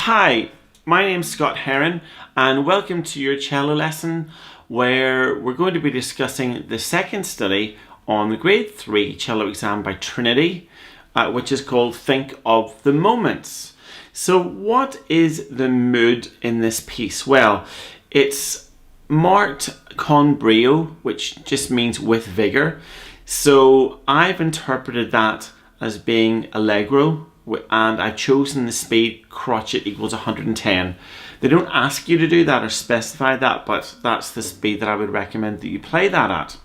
Hi, my name's Scott Heron and welcome to your cello lesson where we're going to be discussing the second study on the grade 3 cello exam by Trinity, which is called Think of the Moments. So what is the mood in this piece? Well, it's marked con brio, which just means with vigor. So I've interpreted that as being allegro, and I've chosen the speed crotchet equals 110. They don't ask you to do that or specify that, but that's the speed that I would recommend that you play that at.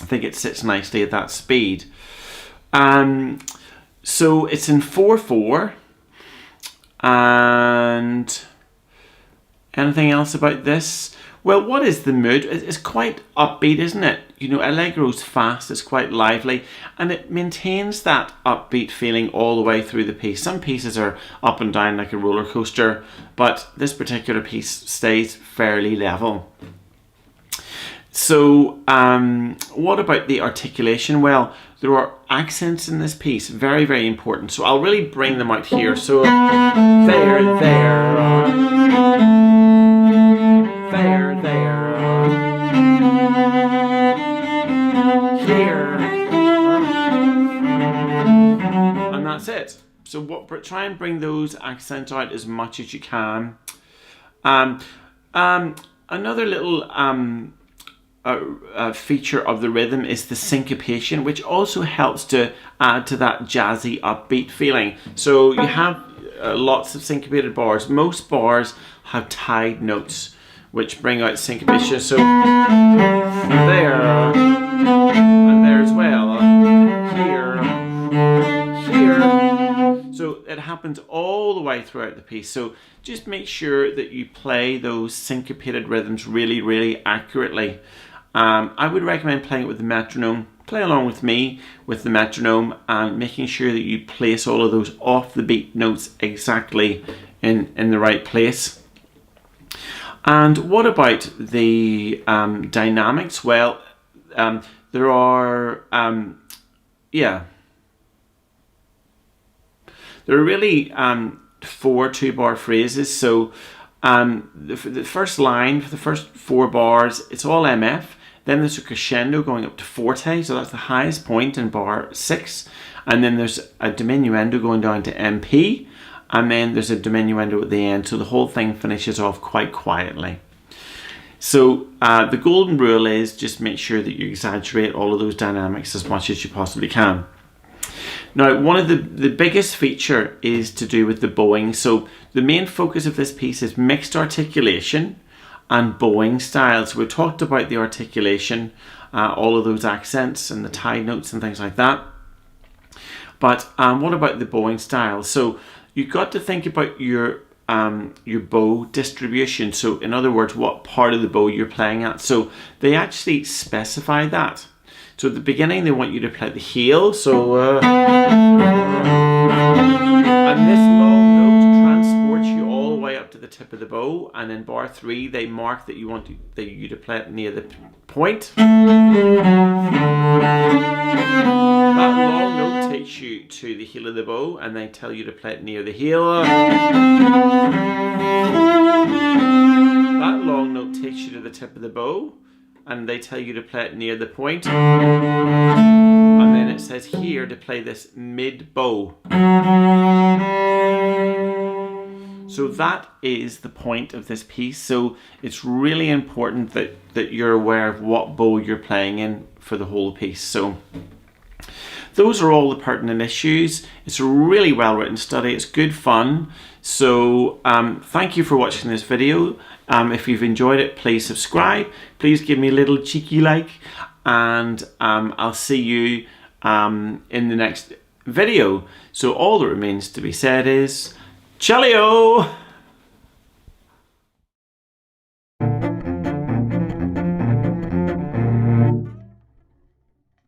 I think it sits nicely at that speed. So it's in 4/4. And anything else about this? Well, what is the mood? It's quite upbeat, isn't it? You know, Allegro's fast, it's quite lively, and it maintains that upbeat feeling all the way through the piece. Some pieces are up and down like a roller coaster, but this particular piece stays fairly level. So, what about the articulation? Well, there are accents in this piece, very, very important. So I'll really bring them out here. So, there, here, and that's it. So try and bring those accents out as much as you can. Another little feature of the rhythm is the syncopation, which also helps to add to that jazzy upbeat feeling. So you have lots of syncopated bars. Most bars have tied notes which bring out syncopation. So there, and there as well, here. So it happens all the way throughout the piece. So just make sure that you play those syncopated rhythms really, really accurately. I would recommend playing it with the metronome. Play along with me with the metronome and making sure that you place all of those off the beat notes exactly in the right place. And what about the dynamics? Well, there are, there are really 4 2-bar phrases. So the first line for the first 4 bars, it's all MF. Then there's a crescendo going up to forte, so that's the highest point in bar 6. And then there's a diminuendo going down to MP. And then there's a diminuendo at the end, so the whole thing finishes off quite quietly. So the golden rule is just make sure that you exaggerate all of those dynamics as much as you possibly can. Now, one of the biggest feature is to do with the bowing. So the main focus of this piece is mixed articulation and bowing styles. So we talked about the articulation, all of those accents and the tied notes and things like that. But what about the bowing style? So you've got to think about your bow distribution. So in other words, what part of the bow you're playing at. So they actually specify that. So at the beginning, they want you to play the heel. So and this long note transports you all the way up to the tip of the bow. And in bar 3, they mark that you want you to play it near the point. That long note takes you to the heel of the bow, and they tell you to play it near the heel. That long note takes you to the tip of the bow, and they tell you to play it near the point. And then it says here to play this mid bow. So that is the point of this piece. So it's really important that you're aware of what bow you're playing in for the whole piece. So those are all the pertinent issues. It's a really well written study. It's good fun. So thank you for watching this video. If you've enjoyed it, please subscribe. Please give me a little cheeky like, and I'll see you in the next video. So all that remains to be said is Cello!